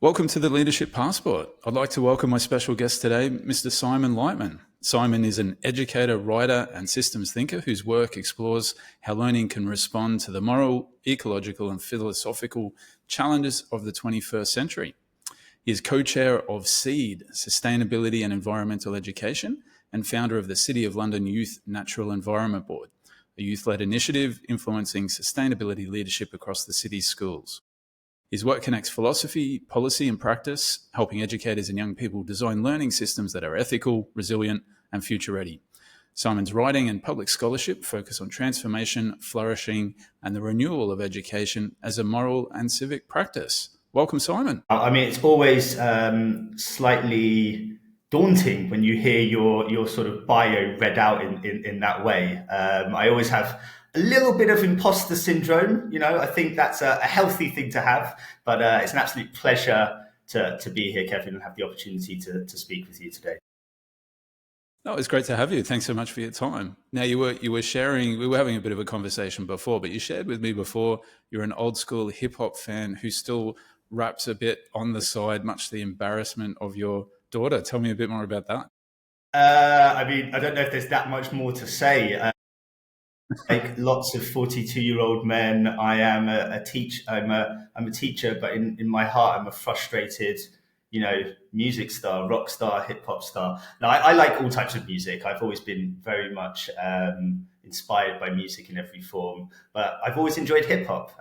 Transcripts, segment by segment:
Welcome to the Leadership Passport. I'd like to welcome my special guest today, Mr. Simon Lightman. Simon is an educator, writer, and systems thinker whose work explores how learning can respond to the moral, ecological, and philosophical challenges of the 21st century. He is co-chair of SEED, Sustainability and Environmental Education, and founder of the City of London Youth Natural Environment Board, a youth-led initiative influencing sustainability leadership across the city's schools. His work connects philosophy, policy, and practice, helping educators and young people design learning systems that are ethical, resilient, and future-ready. Simon's writing and public scholarship focus on transformation, flourishing, and the renewal of education as a moral and civic practice. Welcome, Simon. I mean, it's always slightly daunting when you hear your sort of bio read out in that way. I always have a little bit of imposter syndrome. I think that's a healthy thing to have, but it's an absolute pleasure to be here, Kevin, and have the opportunity to speak with you today. No, it's great to have you. Thanks so much for your time. Now, you were sharing, we were having a bit of a conversation before, but you shared with me before you're an old school hip hop fan who still raps a bit on the side, much to the embarrassment of your daughter. Tell me a bit more about that. I mean, I don't know if there's that much more to say. Like lots of 42-year-old men, I am a teacher. I'm a teacher, but in my heart, I'm a frustrated, music star, rock star, hip hop star. Now, I like all types of music. I've always been very much inspired by music in every form, but I've always enjoyed hip hop.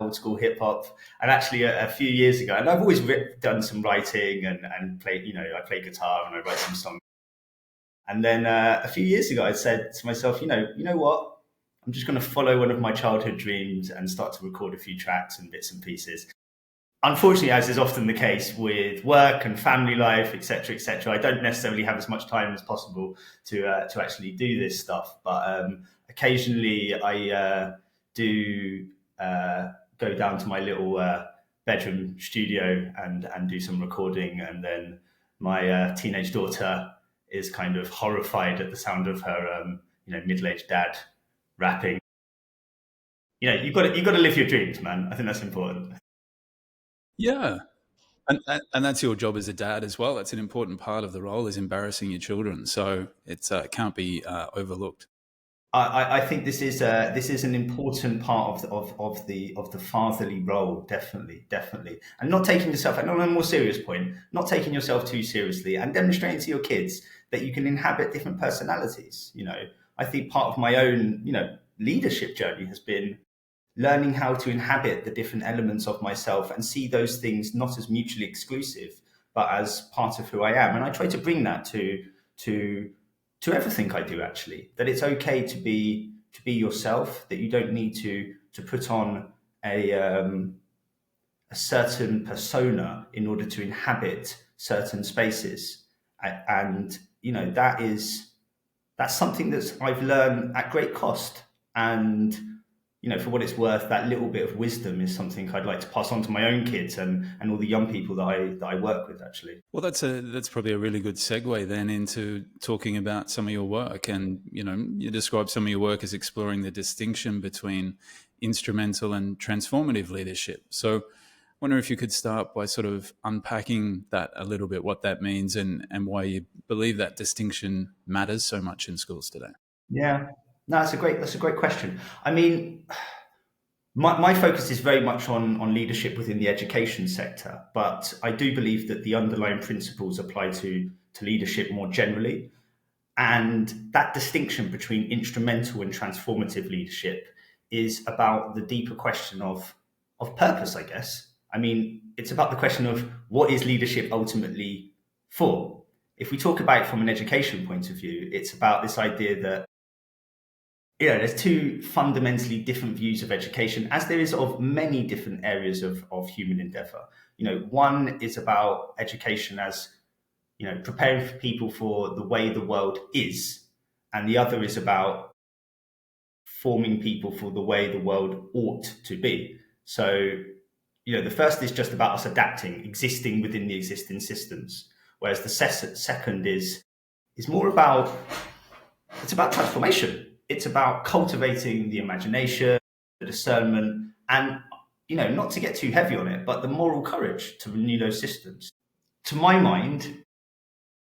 Old school hip hop, and actually a few years ago, and I've always done some writing and played, I play guitar and I write some songs. And then a few years ago, I said to myself, you know what? I'm just going to follow one of my childhood dreams and start to record a few tracks and bits and pieces. Unfortunately, as is often the case with work and family life, etc., I don't necessarily have as much time as possible to actually do this stuff. But occasionally, I do go down to my little bedroom studio and do some recording. And then my teenage daughter is kind of horrified at the sound of her, middle-aged dad rapping. You've got to live your dreams, man. I think that's important. Yeah. And that's your job as a dad as well. That's an important part of the role, is embarrassing your children. So it can't be overlooked. I think this is an important part of the fatherly role, definitely, and not taking yourself, and on a more serious point, not taking yourself too seriously, and demonstrating to your kids that you can inhabit different personalities. I think part of my own leadership journey has been learning how to inhabit the different elements of myself and see those things not as mutually exclusive, but as part of who I am. And I try to bring that to everything I do, actually, that it's okay to be yourself, that you don't need to put on a certain persona in order to inhabit certain spaces. And that's something that I've learned at great cost. And for what it's worth, that little bit of wisdom is something I'd like to pass on to my own kids and all the young people that I work with, actually. Well, that's probably a really good segue then into talking about some of your work. And, you describe some of your work as exploring the distinction between instrumental and transformative leadership. So I wonder if you could start by sort of unpacking that a little bit, what that means and why you believe that distinction matters so much in schools today. Yeah. No, that's a great question. I mean, my focus is very much on leadership within the education sector, but I do believe that the underlying principles apply to leadership more generally. And that distinction between instrumental and transformative leadership is about the deeper question of purpose, I guess. I mean, it's about the question of what is leadership ultimately for? If we talk about it from an education point of view, it's about this idea that there's two fundamentally different views of education, as there is of many different areas of human endeavor. One is about education as, preparing for people for the way the world is. And the other is about forming people for the way the world ought to be. So, the first is just about us adapting, existing within the existing systems. Whereas the second is more about, it's about transformation. It's about cultivating the imagination, the discernment, and not to get too heavy on it, but the moral courage to renew those systems. To my mind,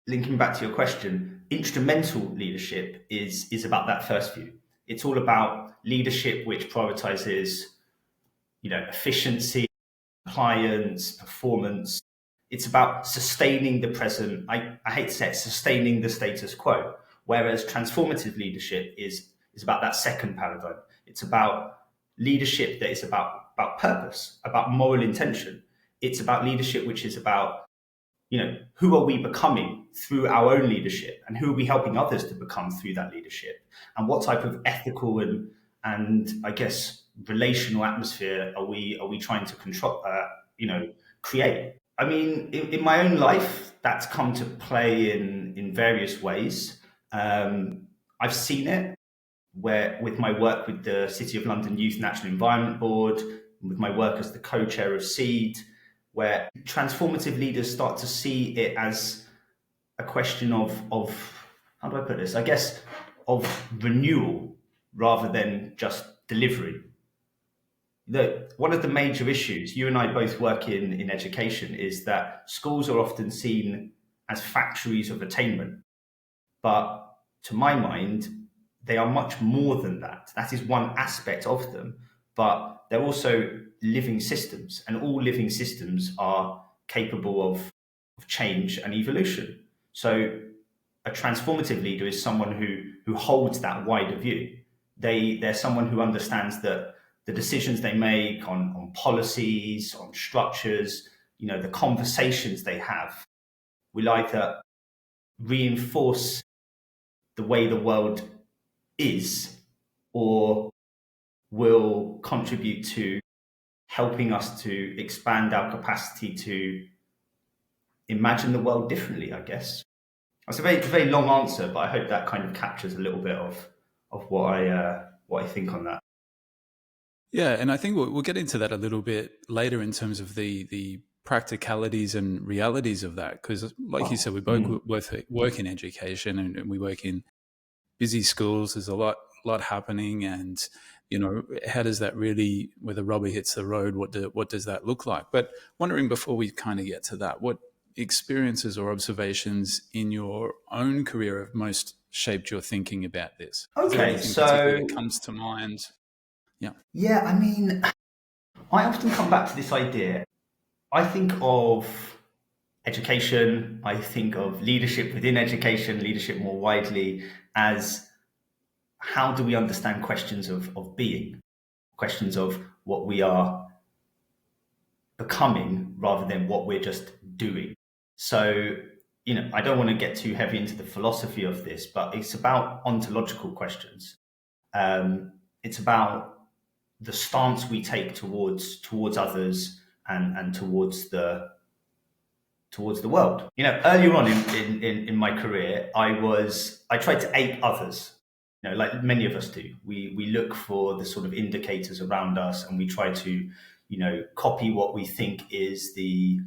linking back to your question, instrumental leadership is about that first view. It's all about leadership which prioritizes, efficiency, compliance, performance. It's about sustaining the present. I hate to say it, sustaining the status quo. Whereas transformative leadership is about that second paradigm. It's about leadership that is about purpose, about moral intention. It's about leadership which is about, who are we becoming through our own leadership, and who are we helping others to become through that leadership, and what type of ethical and I guess relational atmosphere are we trying to control, create. I mean, in my own life, that's come to play in various ways. I've seen it where with my work with the City of London Youth Natural Environment Board, with my work as the co-chair of SEED, where transformative leaders start to see it as a question of how do I put this? I guess of renewal rather than just delivery. One of the major issues, you and I both work in education, is that schools are often seen as factories of attainment. But to my mind, they are much more than that. That is one aspect of them, but they're also living systems, and all living systems are capable of change and evolution. So a transformative leader is someone who holds that wider view. They're someone who understands that the decisions they make on policies, on structures, the conversations they have will either reinforce the way the world is, or will contribute to helping us to expand our capacity to imagine the world differently, I guess. That's a very, very long answer, but I hope that kind of captures a little bit of what I think on that. Yeah, and I think we'll get into that a little bit later in terms of the practicalities and realities of that, because like you said, we both work in education, and we work in busy schools. There's a lot happening, and how does that really, where the rubber hits the road, what does that look like? But wondering, before we kind of get to that, what experiences or observations in your own career have most shaped your thinking about this? Is there anything particular that comes to mind? Yeah, I mean, I often come back to this idea. I think of education, I think of leadership within education, leadership more widely, as how do we understand questions of being, questions of what we are becoming rather than what we're just doing. So, I don't want to get too heavy into the philosophy of this, but it's about ontological questions. It's about the stance we take towards others and towards the world. Earlier on in my career, I tried to ape others. Like many of us do. We look for the sort of indicators around us, and we try to, copy what we think is the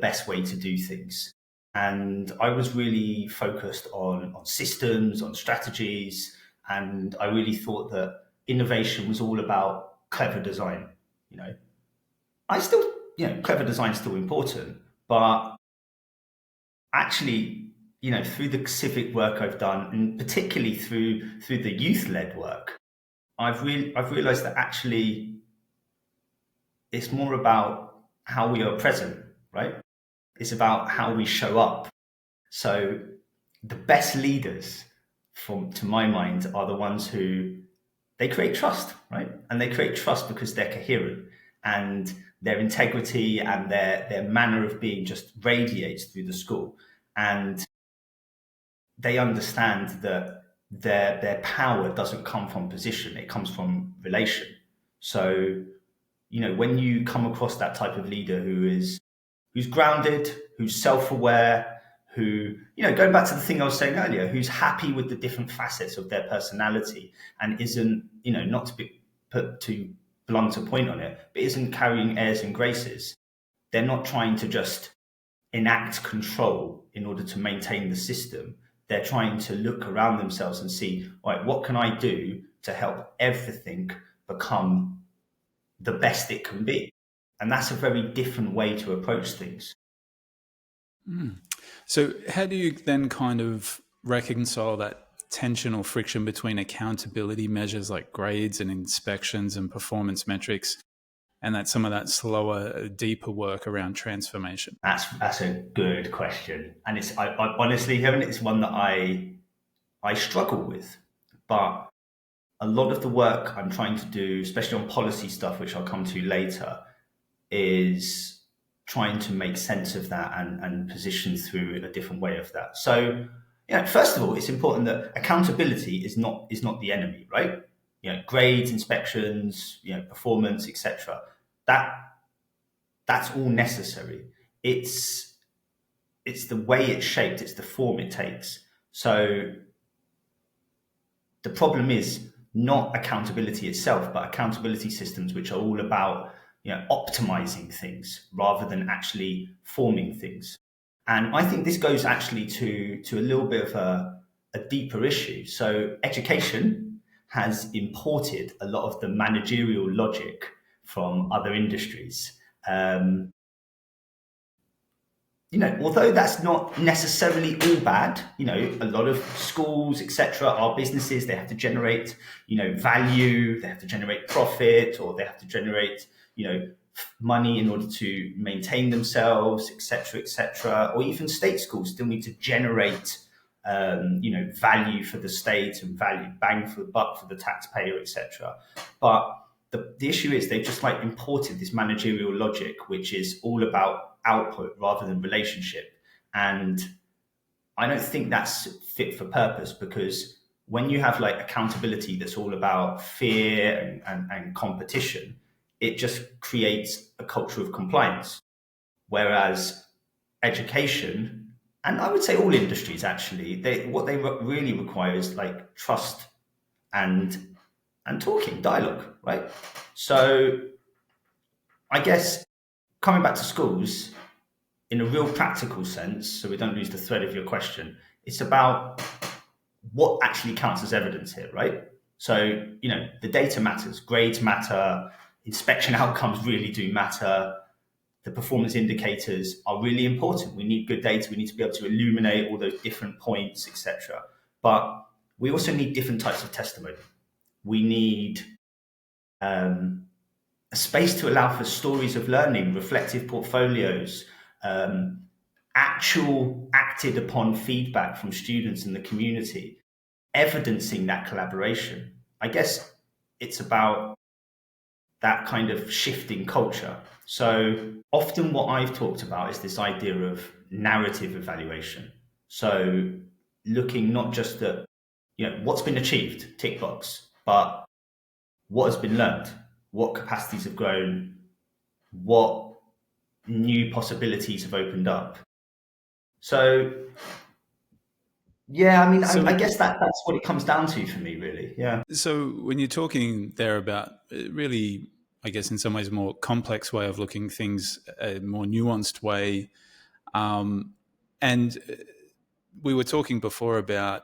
best way to do things. And I was really focused on systems, on strategies, and I really thought that innovation was all about clever design. Clever design is still important, but actually, through the civic work I've done, and particularly through the youth-led work, I've realized that actually it's more about how we are present, right? It's about how we show up. So the best leaders, to my mind, are the ones who they create trust, right? And they create trust because they're coherent, and their integrity and their manner of being just radiates through the school. And they understand that their power doesn't come from position, it comes from relation. So, when you come across that type of leader who's grounded, who's self-aware, who, going back to the thing I was saying earlier, who's happy with the different facets of their personality and isn't, not to be put too blunt a point on it, but isn't carrying airs and graces. They're not trying to just enact control in order to maintain the system. They're trying to look around themselves and see, all right, what can I do to help everything become the best it can be. And that's a very different way to approach things. So, how do you then kind of reconcile that tension or friction between accountability measures like grades and inspections and performance metrics, and that some of that slower, deeper work around transformation? That's a good question, and I honestly, Kevin, it's one that I struggle with. But a lot of the work I'm trying to do, especially on policy stuff, which I'll come to later, is trying to make sense of that and position through a different way of that. So, first of all, it's important that accountability is not the enemy, right? Grades, inspections, performance, etc. That's all necessary. It's the way it's shaped, it's the form it takes. So the problem is not accountability itself, but accountability systems, which are all about optimizing things rather than actually forming things. And I think this goes actually to a little bit of a deeper issue. So education has imported a lot of the managerial logic from other industries. Although that's not necessarily all bad, a lot of schools, etc., are businesses. They have to generate, value. They have to generate profit, or they have to generate, money in order to maintain themselves, etc., etc. Or even state schools still need to generate, value for the state and value bang for the buck for the taxpayer, etc. But the issue is they've just imported this managerial logic, which is all about output rather than relationship. And I don't think that's fit for purpose, because when you have accountability that's all about fear and competition, it just creates a culture of compliance. Whereas education, and I would say all industries actually, what they really require is trust and talking, dialogue, right? So I guess coming back to schools, in a real practical sense, so we don't lose the thread of your question, it's about what actually counts as evidence here, right? So, the data matters, grades matter, inspection outcomes really do matter, the performance indicators are really important. We need good data, we need to be able to illuminate all those different points, etc. But we also need different types of testimony. We need a space to allow for stories of learning, reflective portfolios, actual acted upon feedback from students in the community, evidencing that collaboration. I guess it's about that kind of shifting culture. So often what I've talked about is this idea of narrative evaluation. So looking not just at what's been achieved, tick box, but what has been learned, what capacities have grown, what new possibilities have opened up. So, yeah, I mean, I guess that's what it comes down to for me, really. Yeah. So when you're talking there about really, I guess in some ways, a more complex way of looking things, a more nuanced way, and we were talking before about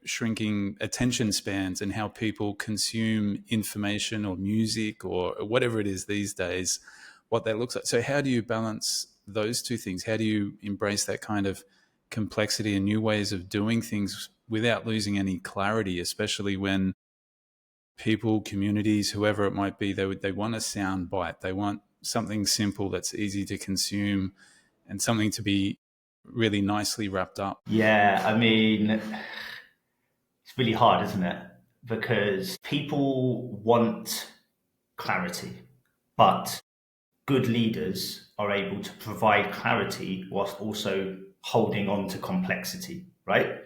shrinking attention spans and how people consume information or music or whatever it is these days, what that looks like. So how do you balance those two things? How do you embrace that kind of complexity and new ways of doing things without losing any clarity, especially when people, communities, whoever it might be, they want a sound bite. They want something simple that's easy to consume and something to be really nicely wrapped up. Yeah, I mean, it's really hard, isn't it? Because people want clarity, but good leaders are able to provide clarity whilst also holding on to complexity, right?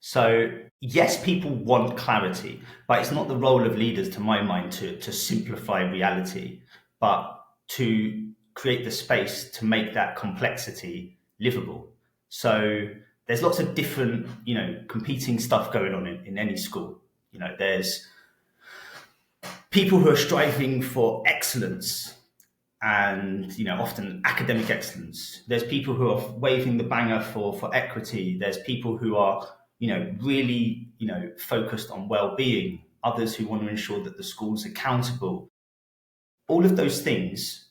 So yes, people want clarity, but it's not the role of leaders, to my mind, to simplify reality, but to create the space to make that complexity livable. So there's lots of different, competing stuff going on in any school. There's people who are striving for excellence and often academic excellence. There's people who are waving the banner for equity. There's people who are really focused on well-being. Others who want to ensure that the school's accountable. all of those things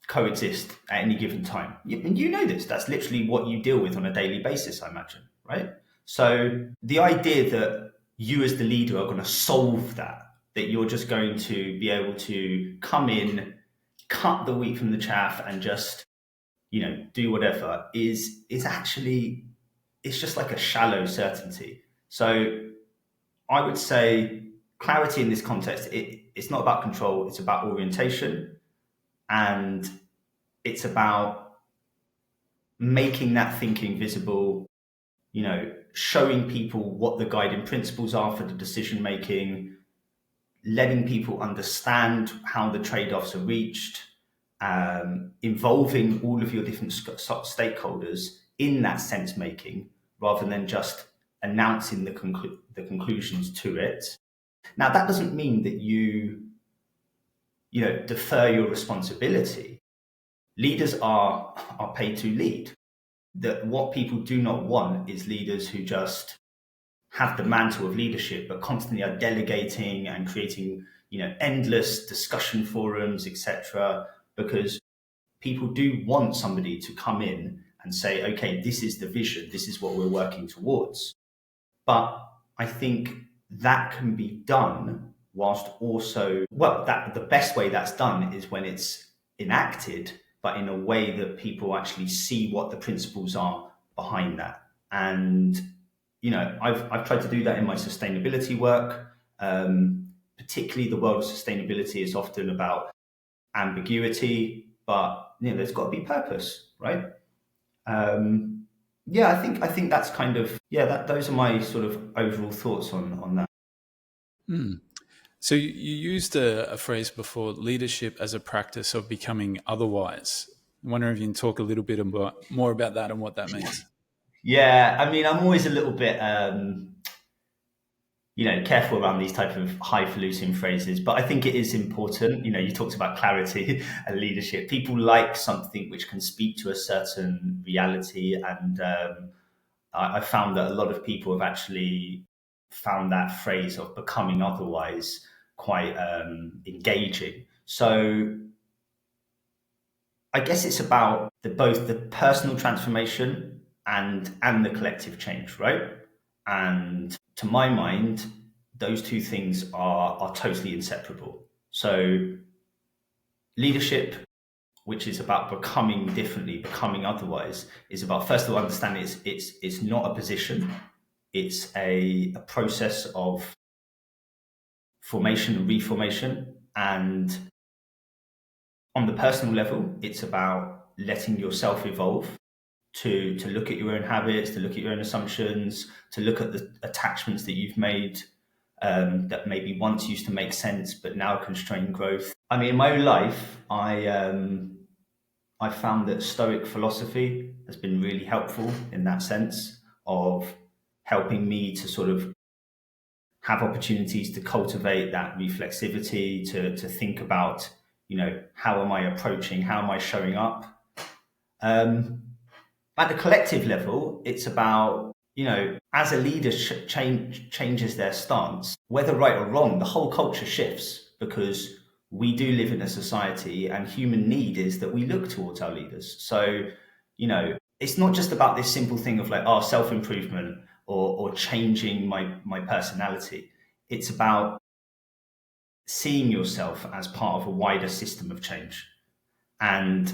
coexist at any given time. And you know this, that's literally what you deal with on a daily basis, I imagine, right? So the idea that you as the leader are going to solve that you're just going to be able to come in, cut the wheat from the chaff and just, do whatever is actually, it's just like a shallow certainty. So I would say clarity in this context, it's not about control, it's about orientation, and it's about making that thinking visible, showing people what the guiding principles are for the decision making, letting people understand how the trade-offs are reached, involving all of your different stakeholders in that sense making, rather than just announcing the conclusions to it. Now, that doesn't mean that you defer your responsibility. Leaders are paid to lead. That what people do not want is leaders who just have the mantle of leadership, but constantly are delegating and creating, endless discussion forums, etc. Because people do want somebody to come in and say, okay, this is the vision, this is what we're working towards. But I think that can be done whilst also, the best way that's done is when it's enacted, but in a way that people actually see what the principles are behind that. And, I've tried to do that in my sustainability work. Particularly the world of sustainability is often about ambiguity, but there's got to be purpose, right? I think that's kind of, those are my sort of overall thoughts on that. So you used a phrase before, leadership as a practice of becoming otherwise. I wonder if you can talk a little bit more about that and what that means. Yeah, I mean, I'm always a little bit, careful around these type of highfalutin phrases, but I think it is important. You talked about clarity and leadership. People like something which can speak to a certain reality, and I found that a lot of people have actually found that phrase of becoming otherwise quite engaging. So I guess it's about both the personal transformation and the collective change, right? And to my mind, those two things are totally inseparable. So leadership, which is about becoming differently, becoming otherwise, is about, first of all, understanding it's not a position, it's a process of formation and reformation. And on the personal level, it's about letting yourself evolve, to look at your own habits, to look at your own assumptions, to look at the attachments that you've made that maybe once used to make sense but now constrain growth. I mean, in my own life, I found that Stoic philosophy has been really helpful in that sense of helping me to sort of have opportunities to cultivate that reflexivity, to think about, how am I approaching, how am I showing up? At the collective level, it's about, as a leader changes their stance, whether right or wrong, the whole culture shifts, because we do live in a society and human need is that we look towards our leaders. So, it's not just about this simple thing of like, self-improvement or changing my personality. It's about seeing yourself as part of a wider system of change. And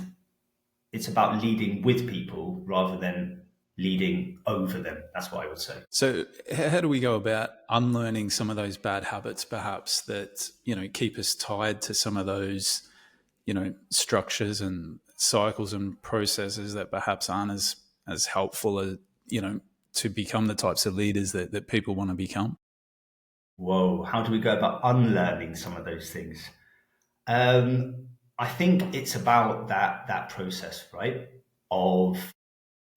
it's about leading with people rather than leading over them. That's what I would say. So how do we go about unlearning some of those bad habits, perhaps, that, keep us tied to some of those, structures and cycles and processes that perhaps aren't as helpful as, to become the types of leaders that people want to become? Whoa, how do we go about unlearning some of those things? I think it's about that process, right? Of,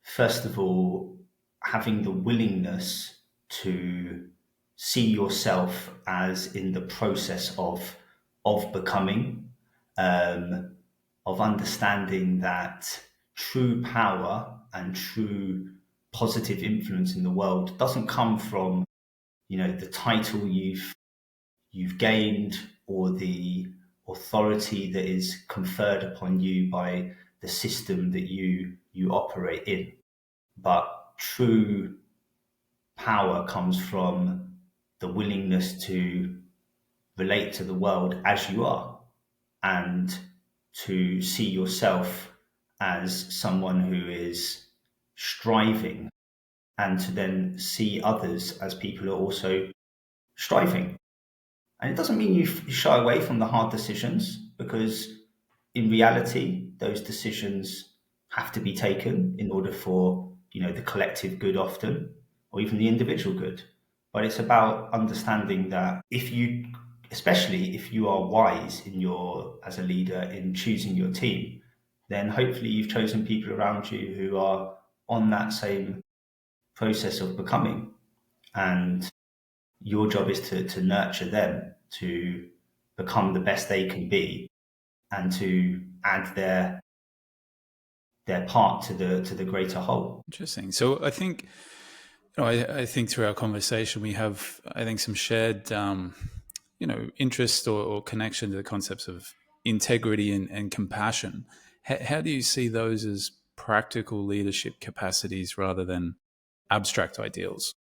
first of all, having the willingness to see yourself as in the process of becoming, of understanding that true power and true positive influence in the world doesn't come from, the title you've gained, or authority that is conferred upon you by the system that you operate in. But true power comes from the willingness to relate to the world as you are, and to see yourself as someone who is striving, and to then see others as people who are also striving. And it doesn't mean you shy away from the hard decisions, because in reality, those decisions have to be taken in order for, the collective good often, or even the individual good. But it's about understanding that especially if you are wise as a leader in choosing your team, then hopefully you've chosen people around you who are on that same process of becoming. And your job is to nurture them to become the best they can be, and to add their part to the greater whole. Interesting. So I think, I think through our conversation we have, I think, some shared, interest or connection to the concepts of integrity and compassion. How do you see those as practical leadership capacities rather than abstract ideals?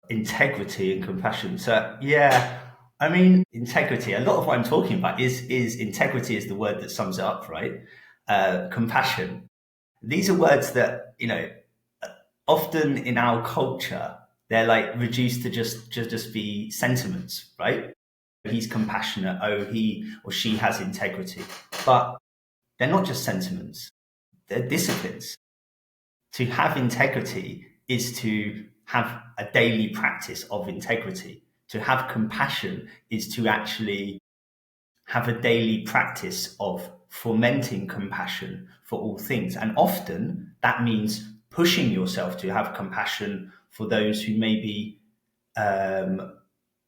Integrity and compassion. So yeah, I mean, integrity. A lot of what I'm talking about is integrity is the word that sums it up, right? Compassion. These are words that often in our culture they're like reduced to just be sentiments, right? He's compassionate. Oh, he or she has integrity, but they're not just sentiments. They're disciplines. To have integrity is to have a daily practice of integrity. To have compassion is to actually have a daily practice of fomenting compassion for all things. And often that means pushing yourself to have compassion for those who maybe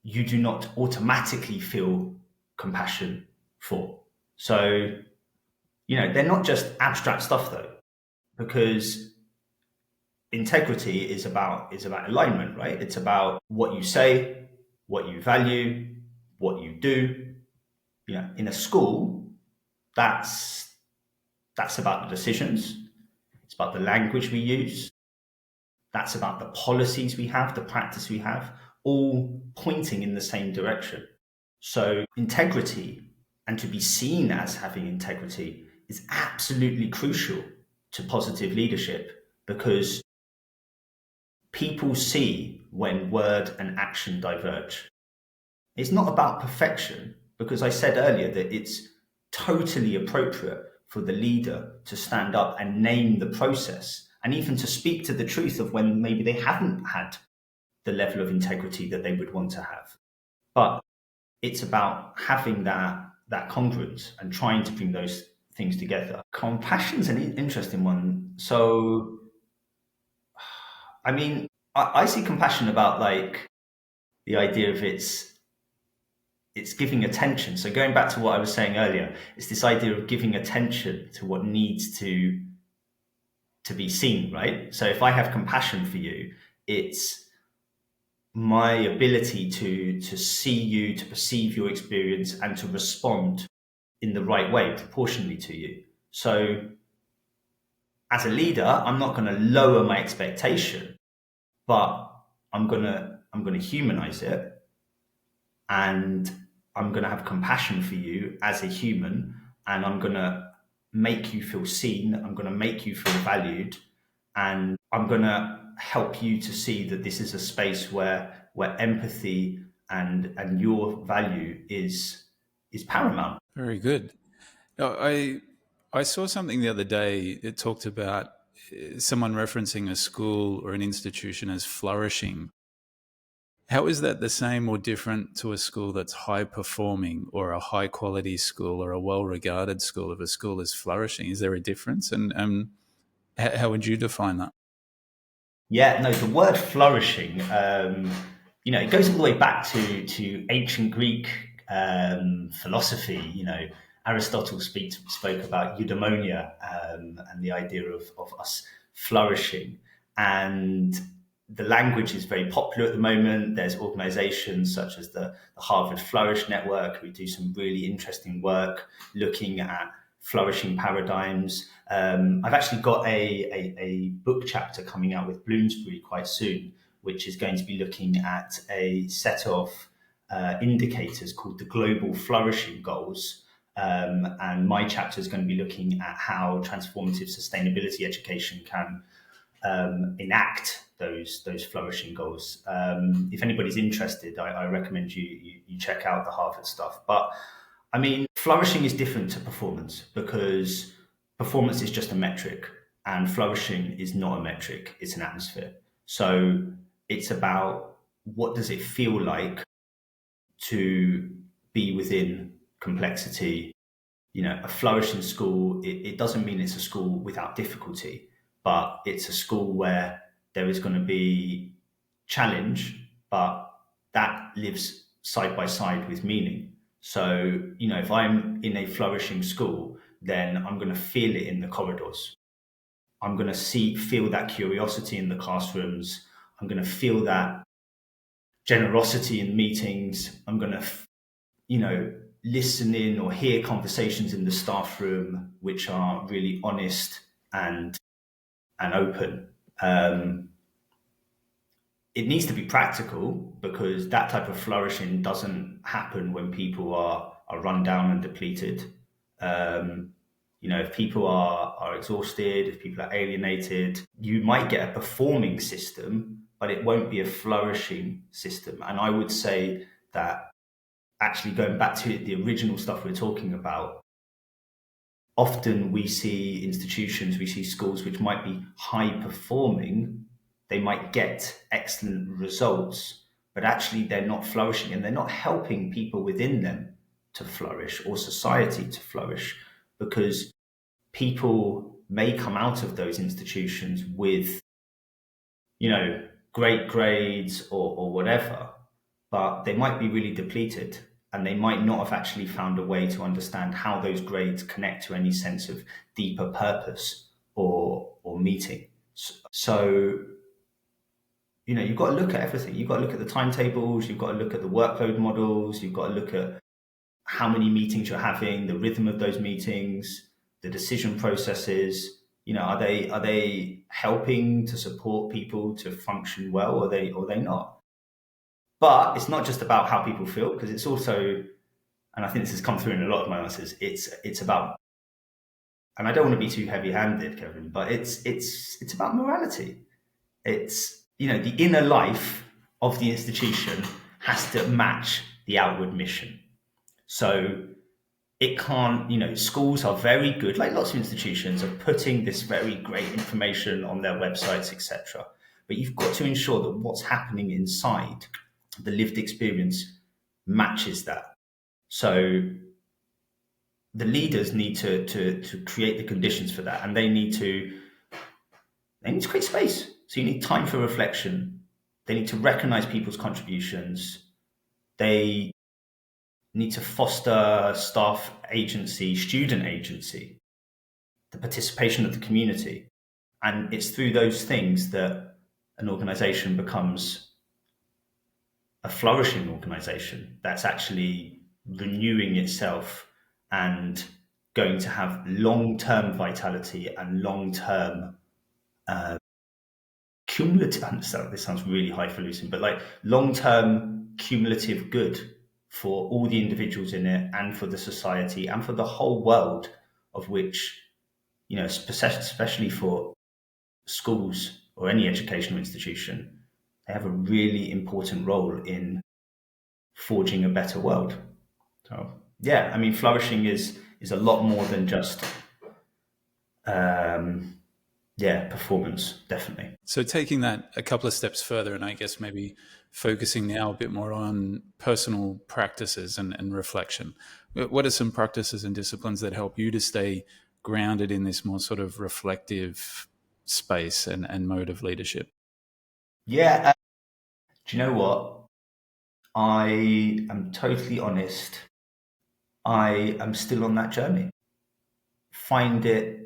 you do not automatically feel compassion for. So, they're not just abstract stuff though, because integrity is about alignment, right? It's about what you say, what you value, what you do. In a school, that's about the decisions. It's about the language we use. That's about the policies we have, the practice we have, all pointing in the same direction. So integrity, and to be seen as having integrity, is absolutely crucial to positive leadership, because people see when word and action diverge. It's not about perfection, because I said earlier that it's totally appropriate for the leader to stand up and name the process, and even to speak to the truth of when maybe they haven't had the level of integrity that they would want to have. But it's about having that congruence and trying to bring those things together. Compassion's an interesting one. So, I mean, I see compassion about like the idea of it's giving attention. So going back to what I was saying earlier, it's this idea of giving attention to what needs to be seen, right? So if I have compassion for you, it's my ability to see you, to perceive your experience, and to respond in the right way, proportionally to you. So as a leader, I'm not going to lower my expectation, but I'm gonna humanize it, and I'm going to have compassion for you as a human, and I'm going to make you feel seen. I'm going to make you feel valued, and I'm going to help you to see that this is a space where empathy and your value is paramount. Very good. Now, I saw something the other day. It talked about someone referencing a school or an institution as flourishing. How is that the same or different to a school that's high performing, or a high quality school, or a well regarded school? If a school is flourishing, is there a difference? And how would you define that? Yeah, no, the word flourishing, it goes all the way back to ancient Greek philosophy. Aristotle spoke about eudaimonia, and the idea of us flourishing. And the language is very popular at the moment. There's organizations such as the Harvard Flourish Network who do some really interesting work looking at flourishing paradigms. I've actually got a book chapter coming out with Bloomsbury quite soon, which is going to be looking at a set of indicators called the Global Flourishing Goals. And my chapter is going to be looking at how transformative sustainability education can enact those flourishing goals. If anybody's interested, I recommend you check out the Harvard stuff. But I mean, flourishing is different to performance because performance is just a metric and flourishing is not a metric, it's an atmosphere. So it's about what does it feel like to be within complexity. You know, a flourishing school, it doesn't mean it's a school without difficulty, but it's a school where there is going to be challenge, but that lives side by side with meaning. So, you know, if I'm in a flourishing school, then I'm going to feel it in the corridors. I'm going to feel that curiosity in the classrooms. I'm going to feel that generosity in meetings. I'm going to, you know, listen in or hear conversations in the staff room, which are really honest and open. It needs to be practical because that type of flourishing doesn't happen when people are run down and depleted. You know, if people are exhausted, if people are alienated, you might get a performing system, but it won't be a flourishing system. And I would say that actually going back to the original stuff we're talking about, often we see institutions, we see schools which might be high performing, they might get excellent results, but actually they're not flourishing and they're not helping people within them to flourish or society to flourish, because people may come out of those institutions with, you know, great grades or whatever, but they might be really depleted and they might not have actually found a way to understand how those grades connect to any sense of deeper purpose or meaning. So, you know, you've got to look at everything. You've got to look at the timetables, you've got to look at the workload models, you've got to look at how many meetings you're having, the rhythm of those meetings, the decision processes. You know, are they helping to support people to function well, or they not? But it's not just about how people feel, because it's also, and I think this has come through in a lot of my answers, it's about, and I don't want to be too heavy-handed, Kevin, but it's about morality. It's, you know, the inner life of the institution has to match the outward mission. So it can't, you know, schools are very good, like lots of institutions, are putting this very great information on their websites, etc. But you've got to ensure that what's happening inside, the lived experience, matches that. So the leaders need to create the conditions for that, and they need to create space. So you need time for reflection. They need to recognize people's contributions. They need to foster staff agency, student agency, the participation of the community. And it's through those things that an organization becomes a flourishing organization that's actually renewing itself and going to have long-term vitality and long-term cumulative, this sounds really highfalutin, but like long-term cumulative good for all the individuals in it and for the society and for the whole world, of which, you know, especially for schools or any educational institution, they have a really important role in forging a better world. So yeah, I mean, flourishing is a lot more than just performance, definitely. So taking that a couple of steps further, and I guess maybe focusing now a bit more on personal practices and reflection. What are some practices and disciplines that help you to stay grounded in this more sort of reflective space and mode of leadership? Yeah. Do you know what? I am totally honest. I am still on that journey. Find it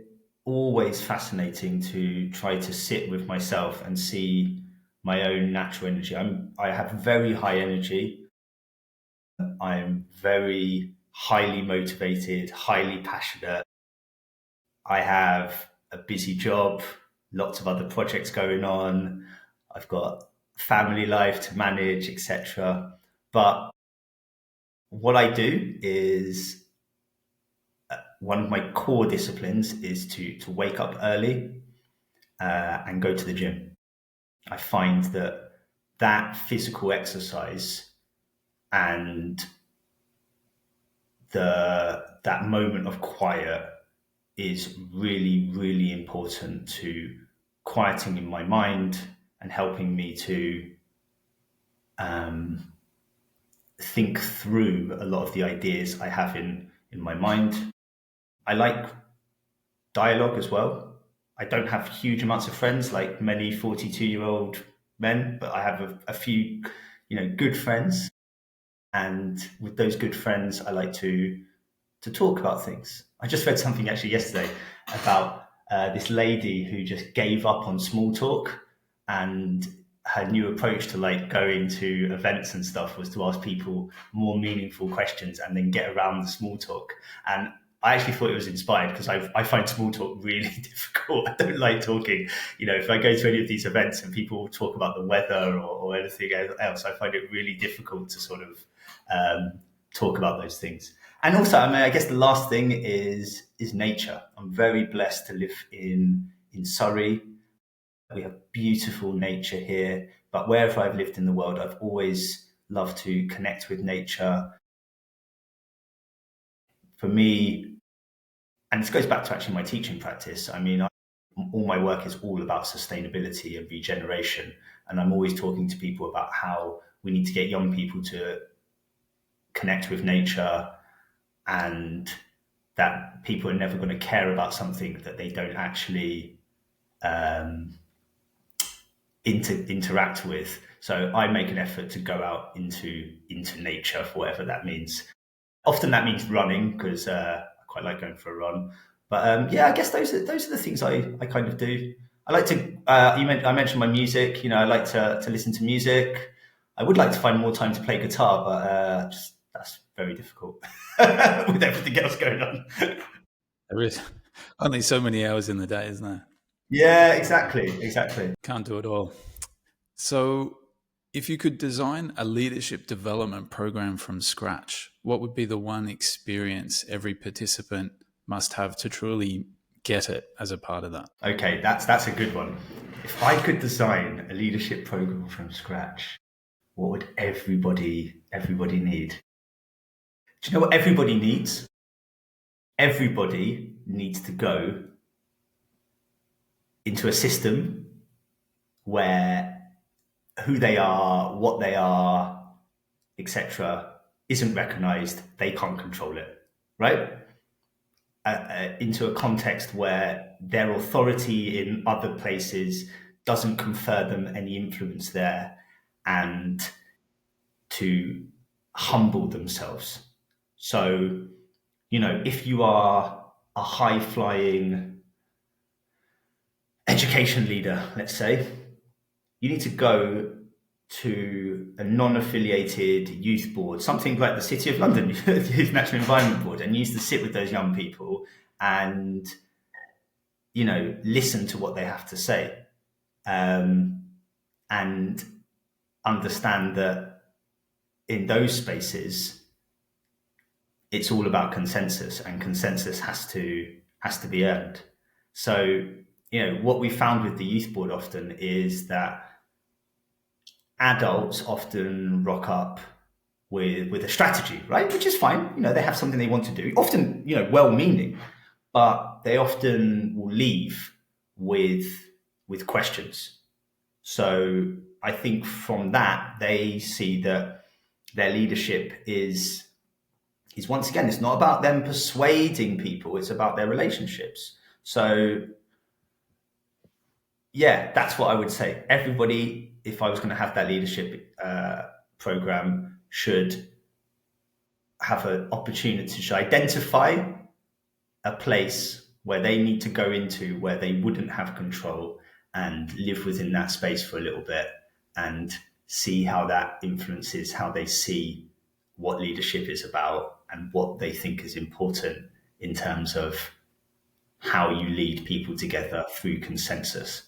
always fascinating to try to sit with myself and see my own natural energy. I have very high energy. I'm very highly motivated, highly passionate. I have a busy job, lots of other projects going on. I've got family life to manage, etc. But what I do is one of my core disciplines is to wake up early and go to the gym. I find that physical exercise and that moment of quiet is really, really important to quieting in my mind and helping me to um, think through a lot of the ideas I have in my mind. I like dialogue as well. I don't have huge amounts of friends like many 42-year-old men, but I have a few, good friends. And with those good friends, I like to talk about things. I just read something actually yesterday about this lady who just gave up on small talk, and her new approach to like going to events and stuff was to ask people more meaningful questions and then get around the small talk. And I actually thought it was inspired because I find small talk really difficult. I don't like talking. If I go to any of these events and people talk about the weather or anything else, I find it really difficult to sort of talk about those things. And also, I guess the last thing is nature. I'm very blessed to live in Surrey. We have beautiful nature here, but wherever I've lived in the world, I've always loved to connect with nature. For me, and this goes back to actually my teaching practice. All my work is all about sustainability and regeneration, and I'm always talking to people about how we need to get young people to connect with nature, and that people are never going to care about something that they don't actually interact with. So I make an effort to go out into nature, for whatever that means. Often that means running, because I quite like going for a run. But I guess those are the things I kind of do. I like to. I mentioned my music. I like to listen to music. I would like to find more time to play guitar, but just that's very difficult with everything else going on. There is only so many hours in the day, isn't there? Yeah, exactly. Can't do it all. So, if you could design a leadership development program from scratch, what would be the one experience every participant must have to truly get it as a part of that? Okay, that's a good one. If I could design a leadership program from scratch, what would everybody need? Do you know what everybody needs? Everybody needs to go into a system where who they are, what they are, etc., isn't recognized. They can't control it, right? Into a context where their authority in other places doesn't confer them any influence there, and to humble themselves. So, if you are a high flying education leader, let's say, you need to go to a non-affiliated youth board, something like the City of London Youth Natural Environment Board, and you need to sit with those young people and listen to what they have to say, and understand that in those spaces it's all about consensus, and consensus has to be earned. So what we found with the youth board often is that adults often rock up with a strategy, right? Which is fine. They have something they want to do, often, well-meaning, but they often will leave with questions. So I think from that, they see that their leadership is once again, it's not about them persuading people, it's about their relationships. So yeah, that's what I would say. Everybody, if I was going to have that leadership program, should have an opportunity to identify a place where they need to go into where they wouldn't have control, and live within that space for a little bit, and see how that influences how they see what leadership is about and what they think is important in terms of how you lead people together through consensus.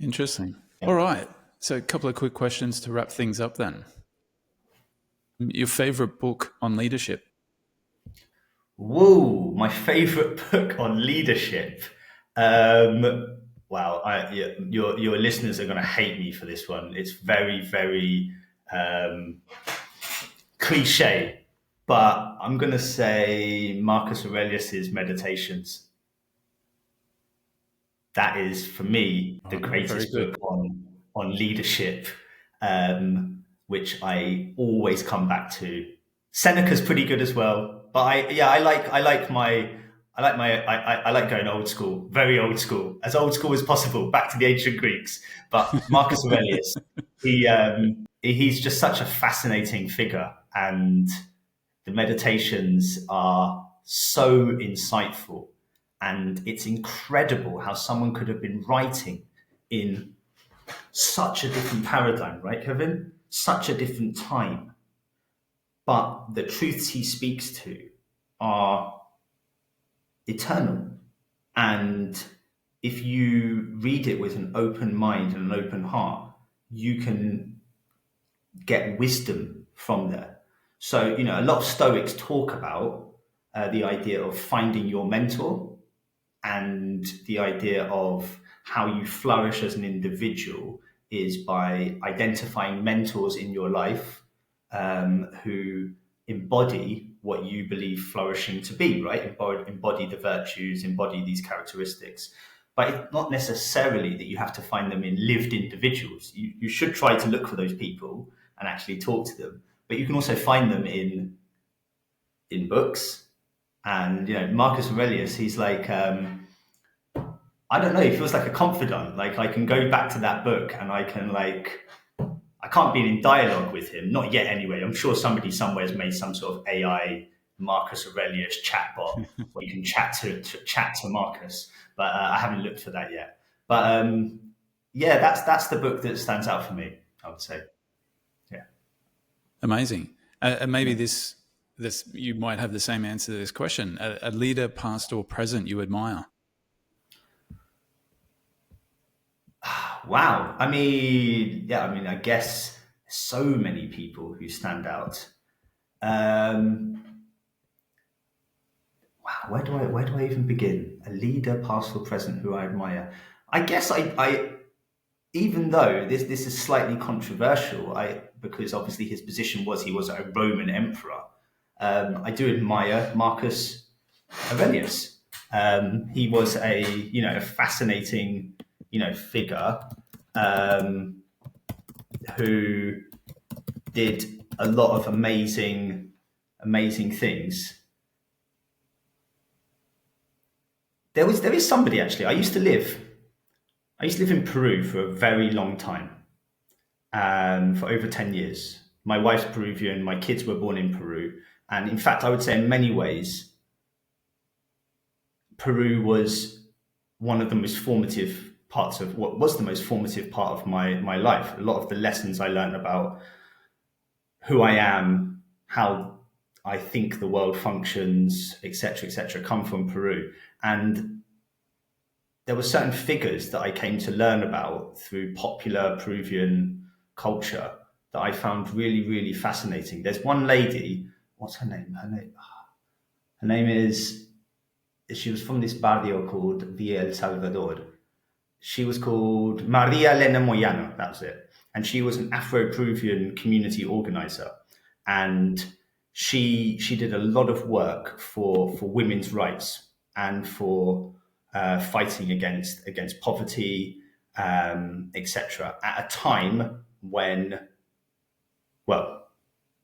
Interesting. Yeah. All right. So, a couple of quick questions to wrap things up then. Your favorite book on leadership? Whoa, my favorite book on leadership. Wow, your listeners are going to hate me for this one. It's very, very cliche, but I'm going to say Marcus Aurelius's Meditations. That is, for me, the Oh, very greatest good. book on leadership, which I always come back to. Seneca's pretty good as well, but I like going old school, very old school as possible, back to the ancient Greeks. But Marcus Aurelius, he's just such a fascinating figure, and the meditations are so insightful. And it's incredible how someone could have been writing in such a different paradigm, right, Kevin? Such a different time. But the truths he speaks to are eternal. And if you read it with an open mind and an open heart, you can get wisdom from there. So, a lot of Stoics talk about the idea of finding your mentor and the idea of how you flourish as an individual is by identifying mentors in your life who embody what you believe flourishing to be, right? Embody the virtues, embody these characteristics. But it's not necessarily that you have to find them in lived individuals. You should try to look for those people and actually talk to them. But you can also find them in books. And Marcus Aurelius, he's like I don't know, he feels like a confidant. Like I can go back to that book and I can't be in dialogue with him, not yet anyway. I'm sure somebody somewhere has made some sort of AI Marcus Aurelius chatbot where you can chat to Marcus, but I haven't looked for that yet. But yeah, that's the book that stands out for me, I would say. Yeah. Amazing. And maybe this you might have the same answer to this question. A leader, past or present, you admire? Wow. I guess so many people who stand out. Um, wow, where do I even begin? A leader, past or present, who I admire. I guess I even though this is slightly controversial, because obviously his position was he was a Roman emperor. I do admire Marcus Aurelius. He was a fascinating figure who did a lot of amazing things. There is somebody actually. I used to live in Peru for a very long time, for over 10 years. My wife's Peruvian, my kids were born in Peru. And in fact, I would say in many ways, Peru was one of the most formative parts of what was the most formative part of my life. A lot of the lessons I learned about who I am, how I think the world functions, etc., come from Peru. And there were certain figures that I came to learn about through popular Peruvian culture that I found really, really fascinating. There's one lady, what's her name? Her name is, she was from this barrio called Villa El Salvador. She was called Maria Elena Moyano, that was it. And she was an Afro-Peruvian community organizer. And she did a lot of work for women's rights and for fighting against poverty, etc. At a time when, well,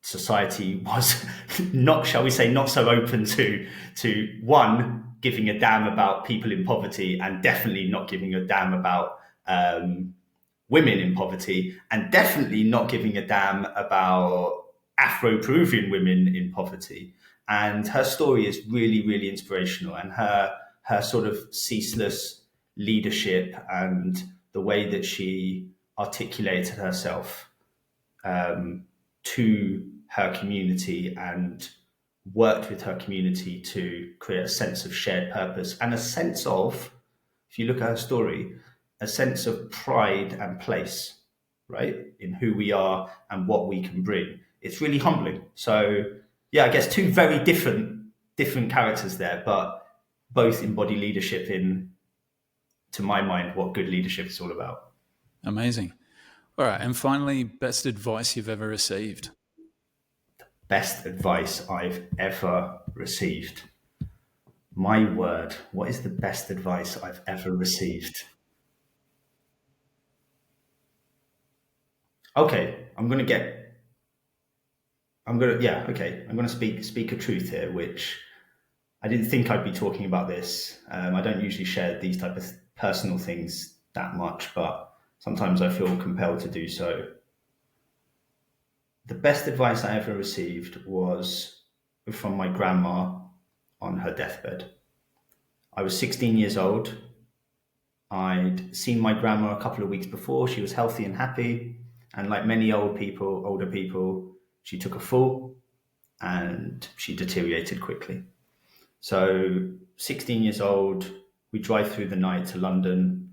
society was not, shall we say, not so open to one, giving a damn about people in poverty, and definitely not giving a damn about women in poverty, and definitely not giving a damn about Afro-Peruvian women in poverty. And her story is really, really inspirational, and her sort of ceaseless leadership and the way that she articulated herself to her community and worked with her community to create a sense of shared purpose and a sense of, if you look at her story, a sense of pride and place, right, in who we are and what we can bring. It's really humbling. So yeah, I guess two very different characters there, but both embody leadership in, to my mind, what good leadership is all about. Amazing. All right. And finally, best advice you've ever received. Best advice I've ever received. My word, what is the best advice I've ever received? Okay, I'm going to speak a truth here, which I didn't think I'd be talking about this. I don't usually share these type of personal things that much, but sometimes I feel compelled to do so. The best advice I ever received was from my grandma on her deathbed. I was 16 years old. I'd seen my grandma a couple of weeks before. She was healthy and happy. And like many older people, she took a fall and she deteriorated quickly. So 16 years old, we drive through the night to London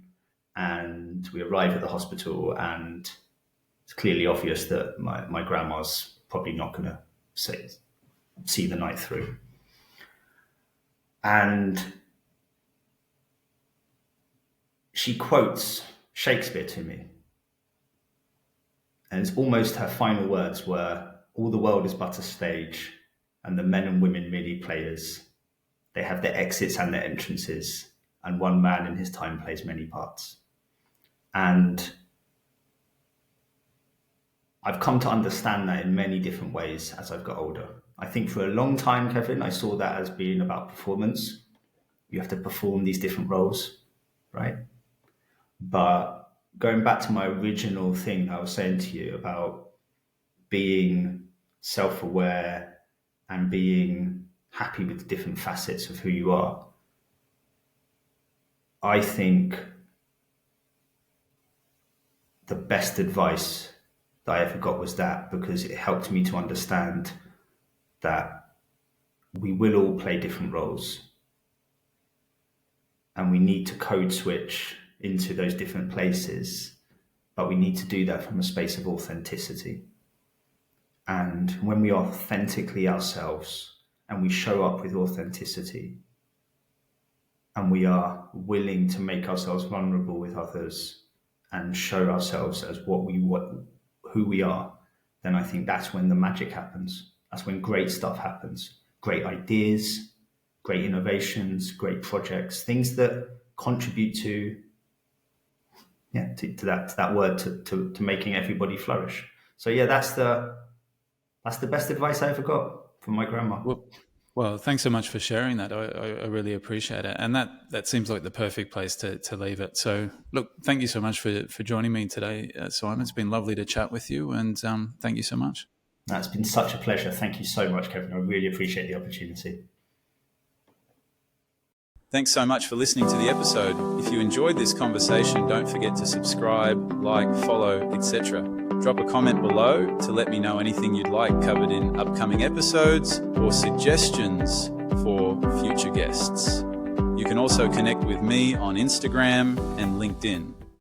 and we arrive at the hospital, and it's clearly obvious that my grandma's probably not going to see the night through. And she quotes Shakespeare to me. And it's almost her final words were, "All the world is but a stage, and the men and women merely players. They have their exits and their entrances, and one man in his time plays many parts." And I've come to understand that in many different ways as I've got older. I think for a long time, Kevin, I saw that as being about performance. You have to perform these different roles, right? But going back to my original thing I was saying to you about being self-aware and being happy with the different facets of who you are, I think the best advice that I ever got was that, because it helped me to understand that we will all play different roles and we need to code switch into those different places, but we need to do that from a space of authenticity. And when we are authentically ourselves and we show up with authenticity and we are willing to make ourselves vulnerable with others and show ourselves as who we are, then I think that's when the magic happens. That's when great stuff happens. Great ideas, great innovations, great projects, things that contribute to that word, to making everybody flourish. So yeah, that's the best advice I ever got from my grandma. Well, thanks so much for sharing that. I really appreciate it. And that seems like the perfect place to leave it. So look, thank you so much for joining me today, Simon. It's been lovely to chat with you, and thank you so much. That's been such a pleasure. Thank you so much, Kevin. I really appreciate the opportunity. Thanks so much for listening to the episode. If you enjoyed this conversation, don't forget to subscribe, like, follow, etc. Drop a comment below to let me know anything you'd like covered in upcoming episodes or suggestions for future guests. You can also connect with me on Instagram and LinkedIn.